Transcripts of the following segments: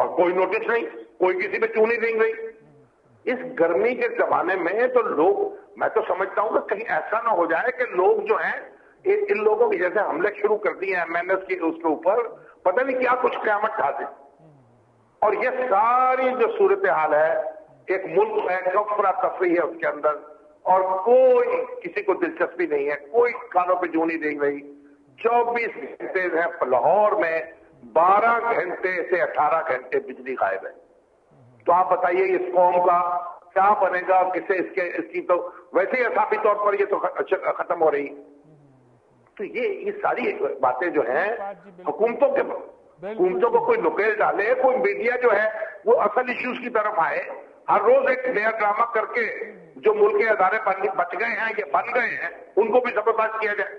और कोई नोटिस नहीं, कोई किसी पे चूं नहीं रेंग रही। इस गर्मी के जमाने में तो लोग, मैं तो समझता हूं कि कहीं ऐसा ना हो जाए कि लोग जो हैं इन लोगों की जैसे हमले शुरू कर दिए एमएनएस की उसके ऊपर, पता नहीं क्या कुछ क़यामत ढा दे। और ये सारी जो सूरत हाल है, एक मुल्क है, अफरा तफरी है उसके अंदर, और कोई किसी को दिलचस्पी नहीं है, कोई कानों पे जूं नहीं देख रही। 24 घंटे है लाहौर में, 12 घंटे से 18 घंटे बिजली गायब है। तो आप बताइए इस कौम का क्या बनेगा, किसे इसकी तो वैसे ही असाफी तौर पर ये तो खत्म हो रही। तो ये सारी बातें जो हैं हुकूमतों को कोई नुकेल डाले, कोई मीडिया जो है वो असल इश्यूज की तरफ आए, हर रोज एक नया ड्रामा करके जो मुल्क के अदारे बच गए हैं या बन गए हैं उनको भी जबरदस्त किया जाए।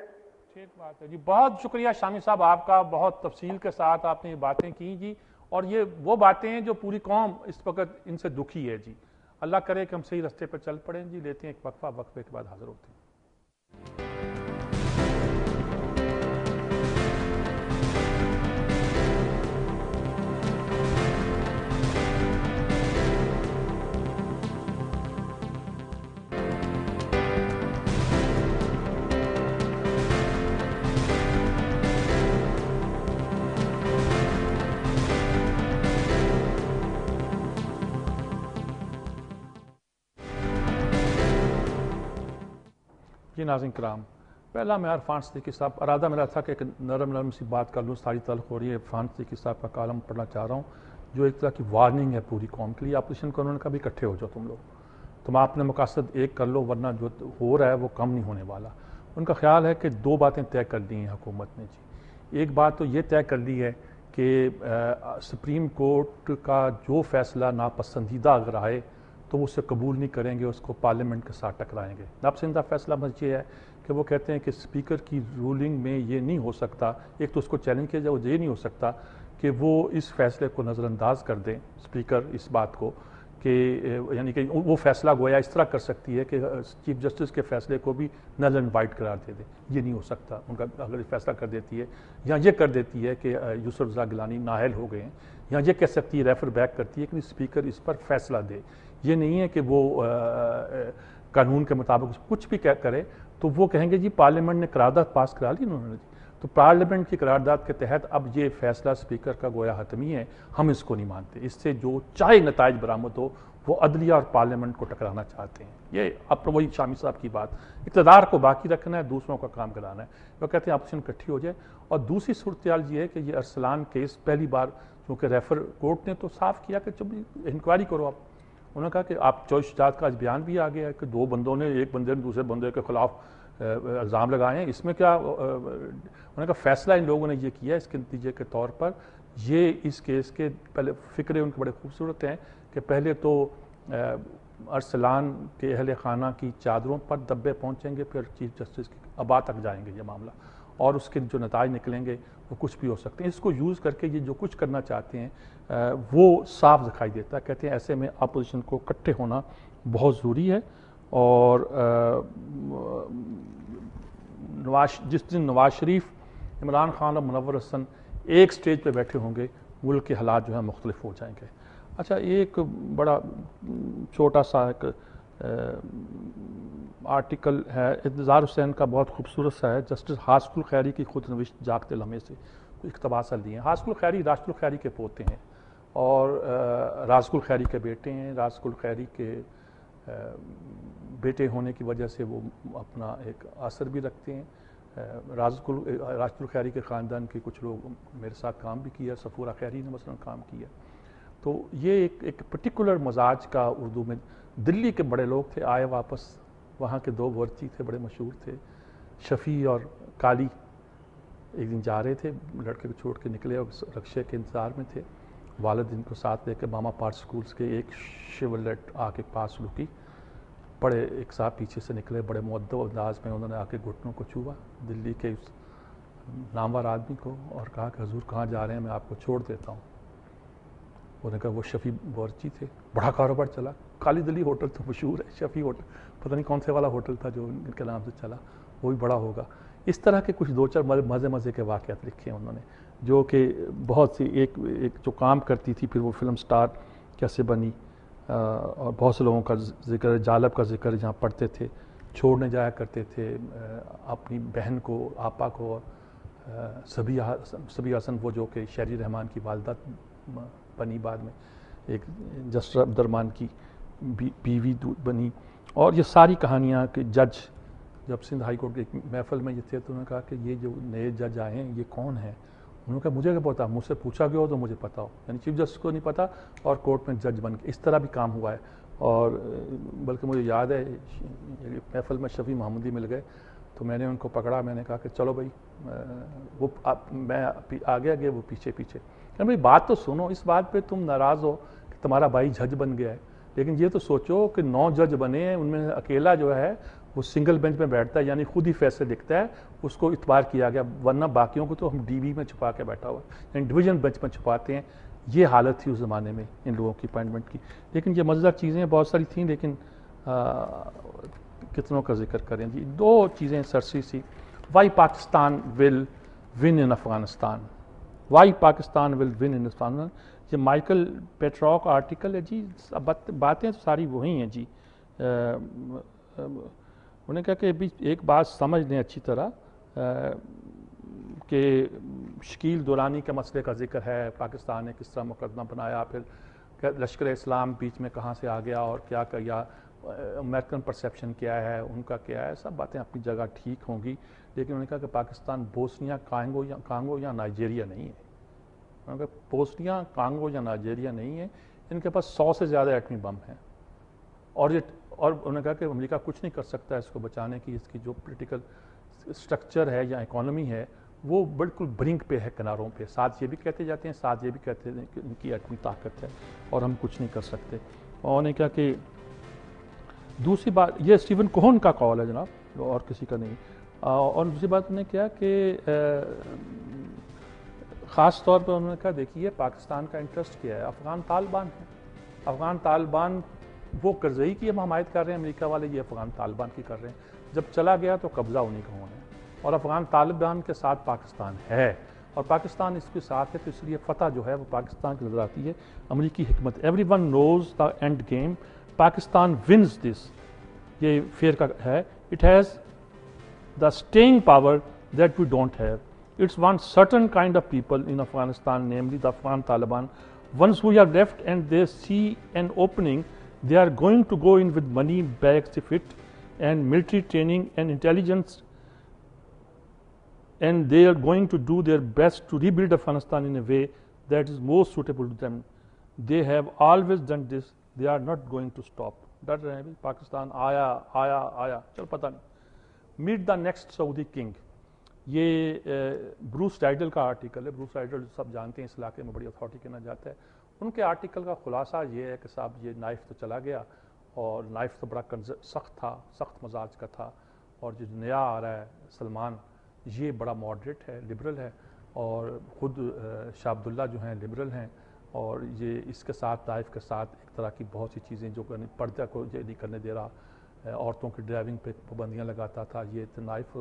ठीक बात है जी, बहुत शुक्रिया शामी साहब आपका, बहुत तफसील के साथ आपने ये बातें की जी। और ये वो बातें हैं जो पूरी कौम इस वक्त इनसे दुखी है जी। अल्लाह करे कि हम सही रास्ते पर चल पड़ें जी। लेते हैं एक वक्फा, वक्फे के बाद हाजिर होते हैं। जी नाज़रीन कराम, पहला मैं इरफान सिद्दीकी साहब, इरादा मेरा था कि एक नरम सी बात कर लूँ, सारी तल्ख हो रही है। इरफान सिद्दीकी साहब का कालम पढ़ना चाह रहा हूँ जो एक तरह की वार्निंग है पूरी कौम के लिए। अपोजिशन को उन्होंने कहा भी इकट्ठे हो जाओ तुम आपने मकसद एक कर लो, वरना जो हो रहा है वो कम नहीं होने वाला। उनका ख्याल है कि दो बातें तय कर दी हैं हुकूमत ने जी। एक बात तो ये तय कर ली है कि सुप्रीम कोर्ट का जो फैसला नापसंदीदा अगर आए तो उसे कबूल नहीं करेंगे, उसको पार्लियामेंट के साथ टकराएंगे। नापसंदीदा फैसला बस ये है कि वो कहते हैं कि स्पीकर की रूलिंग में ये नहीं हो सकता, एक तो उसको चैलेंज किया जाए, वो ये नहीं हो सकता कि वो इस फैसले को नज़रअंदाज कर दें स्पीकर इस बात को कि यानी कि वो फैसला गोया इस तरह कर सकती है कि चीफ जस्टिस के फैसले को भी नल एंड वाइट करार दे दे। ये नहीं हो सकता उनका, अगर फैसला कर देती है या ये कर देती है कि यूसुफ रज़ा गिलानी नाअहल हो गए हैं, या ये कह सकती है, रेफर बैक करती है कि स्पीकर इस पर फैसला दे। ये नहीं है कि वो कानून के मुताबिक कुछ भी करे तो वो कहेंगे जी पार्लियामेंट ने करारदाद पास करा ली उन्होंने, तो पार्लियामेंट की करारदाद के तहत अब ये फैसला स्पीकर का गोया हतमी है, हम इसको नहीं मानते। इससे जो चाहे नताइज बरामद हो वो अदलिया और पार्लियामेंट को टकराना चाहते हैं। ये अब वही शामी साहब की बात, इक़्तिदार को बाकी रखना है, दूसरों का काम कराना है। वो कहते हैं अपोजिशन इकट्ठी हो जाए। और दूसरी सूरत ये है कि ये अरसलान केस पहली बार, चूँकि रेफर कोर्ट ने तो साफ किया कि जब इंक्वायरी करो आप, उन्होंने कहा कि आप चौधरी शुजात का आज बयान भी आ गया है कि दो बंदों ने, एक बंदे ने दूसरे बंदे के खिलाफ इल्ज़ाम लगाए हैं, इसमें क्या, उन्होंने कहा फैसला इन लोगों ने ये किया, इसके नतीजे के तौर पर ये इस केस के पहले फ़िक्रे उनके बड़े खूबसूरत हैं कि पहले तो अरसलान के अहल खाना की चादरों पर दब्बे पहुँचेंगे, फिर चीफ जस्टिस की अबा तक जाएंगे ये मामला, और उसके जो नताइज निकलेंगे वो कुछ भी हो सकते हैं। इसको यूज़ करके ये जो कुछ करना चाहते हैं वो साफ दिखाई देता है। कहते हैं ऐसे में अपोजिशन को इकट्ठे होना बहुत ज़रूरी है। और जिस दिन नवाज शरीफ, इमरान खान और मुनव्वर हसन एक स्टेज पे बैठे होंगे, मुल्क के हालात जो है मुख्तलिफ हो जाएंगे। अच्छा, एक बड़ा छोटा सा एक आर्टिकल है इंतज़ार हुसैन का, बहुत खूबसूरत सा है, जस्टिस हासकुल खैरी की खुद नविश्त जागते लम्हे से इक़्तिबास लिए हैं। हासकुल खैरी राशिदुल खैरी के पोते हैं और राशिदुल खैरी के बेटे हैं। राशिदुल खैरी के बेटे होने की वजह से वो अपना एक असर भी रखते हैं। राशिदुल खैरी के ख़ानदान के कुछ लोग मेरे साथ काम भी किया, सफूरा खैरी ने मसलन काम किया। तो ये एक पर्टिकुलर मजाज का, उर्दू में दिल्ली के बड़े लोग थे, आए वापस, वहाँ के दो वर्ची थे, बड़े मशहूर थे, शफ़ी और काली। एक दिन जा रहे थे, लड़के को छोड़ के निकले और रक्शे के इंतज़ार में थे। वालिद इनको साथ लेकर मामा पार्ट स्कूल्स के एक शिवलेट आके पास रुकी, बड़े एक साहब पीछे से निकले, बड़े मुअद्दब अंदाज में उन्होंने आके घुटनों को छुआ दिल्ली के उस नामवर आदमी को और कहा कि हुजूर कहाँ जा रहे हैं, मैं आपको छोड़ देता हूँ। उन्होंने कहा वो शफ़ी बावर्ची थे, बड़ा कारोबार चला, काली दिल्ली होटल तो मशहूर है, शफ़ी होटल, पता नहीं कौन से वाला होटल था जो इनके नाम से चला, वो भी बड़ा होगा। इस तरह के कुछ दो चार मज़े के वाक़यात लिखे हैं उन्होंने। جو کہ بہت سی ایک جو کام کرتی تھی، پھر وہ فلم سٹار کیسے بنی، اور بہت سے لوگوں کا ذکر، جالب کا ذکر جہاں پڑھتے تھے، چھوڑنے جایا کرتے تھے اپنی بہن کو، آپا کو، سبیہ حسن، وہ جو کہ شہری رحمان کی والدہ بنی، بعد میں ایک جسٹر عبدالرحمان کی بیوی بنی. اور یہ ساری کہانیاں کہ جج جب سندھ ہائی کورٹ کے محفل میں یہ تھے تو انہوں نے کہا کہ یہ جو نئے جج آئے ہیں یہ کون ہیں؟ انہوں نے کہا مجھے کیا پتا، مجھ سے پوچھا گیا ہو تو مجھے پتا ہو. یعنی چیف جسٹس کو نہیں پتا اور کورٹ میں جج بن کے اس طرح بھی کام ہوا ہے. اور بلکہ مجھے یاد ہے محفل میں شفیع محمودی مل گئے تو میں نے ان کو پکڑا، میں نے کہا کہ چلو بھائی، وہ میں آگے آگے وہ پیچھے پیچھے. بھائی بات تو سنو، اس بات پہ تم ناراض ہو کہ تمہارا بھائی جج بن گیا ہے، لیکن یہ تو سوچو کہ 9 جج بنے ہیں، ان میں اکیلا جو ہے وہ سنگل بینچ میں بیٹھتا ہے، یعنی خود ہی فیصلے لکھتا ہے، اس کو اعتبار کیا گیا، ورنہ باقیوں کو تو ہم ڈی بی میں چھپا کے بیٹھا ہوا ہے، یعنی ڈویژن بینچ میں چھپاتے ہیں. یہ حالت تھی اس زمانے میں ان لوگوں کی اپائنٹمنٹ کی. لیکن یہ مزیدار چیزیں بہت ساری تھیں، لیکن کتنوں کا ذکر کریں جی. 2 چیزیں سرسی سی. وائی پاکستان ول ون ان افغانستان، وائی پاکستان ول ون ان افغانستان. یہ مائیکل پیٹرو کا آرٹیکل ہے جی. باتیں ساری وہی ہیں جی. انہوں نے کہا کہ ایک بات سمجھ لیں اچھی طرح کہ شکیل دورانی کے مسئلے کا ذکر ہے، پاکستان نے کس طرح مقدمہ بنایا، پھر لشکر اسلام بیچ میں کہاں سے آ گیا اور کیا کیا، امریکن پرسیپشن کیا ہے، ان کا کیا ہے، سب باتیں اپنی جگہ ٹھیک ہوں گی. لیکن انہوں نے کہا کہ پاکستان بوسنیا کانگو یا نائجیریا نہیں ہے. انہوں نے کہا بوسنیا کانگو یا نائجیریا نہیں ہے، ان کے پاس 100 سے زیادہ ایٹمی بم ہیں. اور انہوں نے کہا کہ امریکہ کچھ نہیں کر سکتا اس کو بچانے کی. اس کی جو پولیٹیکل سٹرکچر ہے یا اکانومی ہے وہ بالکل برنک پہ ہے، کناروں پہ. ساتھ یہ بھی کہتے جاتے ہیں، ساتھ یہ بھی کہتے ہیں کہ ان کی ایٹمی طاقت ہے اور ہم کچھ نہیں کر سکتے. اور انہوں نے کہا کہ دوسری بات، یہ اسٹیون کوہن کا قول ہے جناب، اور کسی کا نہیں. اور دوسری بات انہوں نے کیا کہ خاص طور پر انہوں نے کہا دیکھیے پاکستان کا انٹرسٹ کیا ہے، افغان طالبان ہے. افغان طالبان وہ کرزئی کی ہم حمایت کر رہے ہیں امریکہ والے، یہ افغان طالبان کی کر رہے ہیں. جب چلا گیا تو قبضہ انہیں کا ہونا ہے، اور افغان طالبان کے ساتھ پاکستان ہے، اور پاکستان اس کے ساتھ ہے، تو اس لیے فتح جو ہے وہ پاکستان کی نظر آتی ہے. امریکی حکمت، everyone knows the end game, Pakistan wins this. یہ فیئر کا ہے. It has the staying power that we don't have. It's one certain kind of people in Afghanistan, namely the Afghan Taliban. Once we are left and they see an opening, they are going to go in with money, bags if it, and military training and intelligence, and they are going to do their best to rebuild Afghanistan in a way that is most suitable to them. They have always done this. They are not going to stop. ڈر رہے ہیں پاکستان آیا چل پتہ نہیں. Meet the next Saudi king. یہ Bruce tidal کا article ہے. بروس ٹائڈل سب جانتے ہیں اس علاقے میں بڑی اتھارٹی کہنا جاتا ہے. ان کے آرٹیکل کا خلاصہ یہ ہے کہ صاحب یہ نائف تو چلا گیا، اور نائف تو بڑا سخت تھا، سخت مزاج کا تھا، اور جو نیا آ رہا ہے سلمان یہ بڑا ماڈریٹ ہے، لبرل ہے، اور خود شاہ عبداللہ جو ہیں لبرل ہیں، اور یہ اس کے ساتھ نائف کے ساتھ ایک طرح کی بہت سی چیزیں جو پردہ کو یہ نہیں کرنے دے رہا، عورتوں کی ڈرائیونگ پہ پابندیاں لگاتا تھا. یہ نائف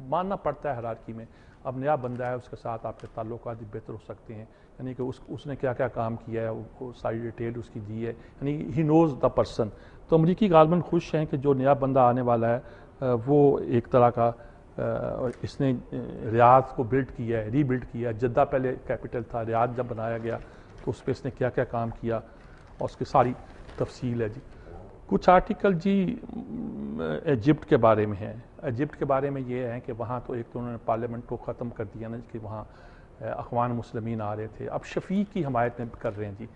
ماننا پڑتا ہے ہرارکی میں. اب نیا بندہ ہے، اس کے ساتھ آپ کے تعلقات بھی بہتر ہو سکتے ہیں. یعنی کہ اس نے کیا کیا کام کیا ہے وہ ساری ڈیٹیل اس کی دی ہے، یعنی ہی نوز دا پرسن. تو امریکی غالباً خوش ہیں کہ جو نیا بندہ آنے والا ہے وہ ایک طرح کا اس نے ریاض کو بلڈ کیا ہے، ری بلڈ کیا ہے. جدہ پہلے کیپٹل تھا، ریاض جب بنایا گیا تو اس پہ اس نے کیا کیا کام کیا اور اس کی ساری تفصیل ہے جی. کچھ آرٹیکل جی ایجپٹ کے بارے میں ہیں. ایجپٹ کے بارے میں یہ ہے کہ وہاں تو ایک تو انہوں نے پارلیمنٹ کو ختم کر دیا نا کہ وہاں اخوان مسلمین آ رہے تھے، اب شفیق کی حمایت میں کر رہے ہیں جی.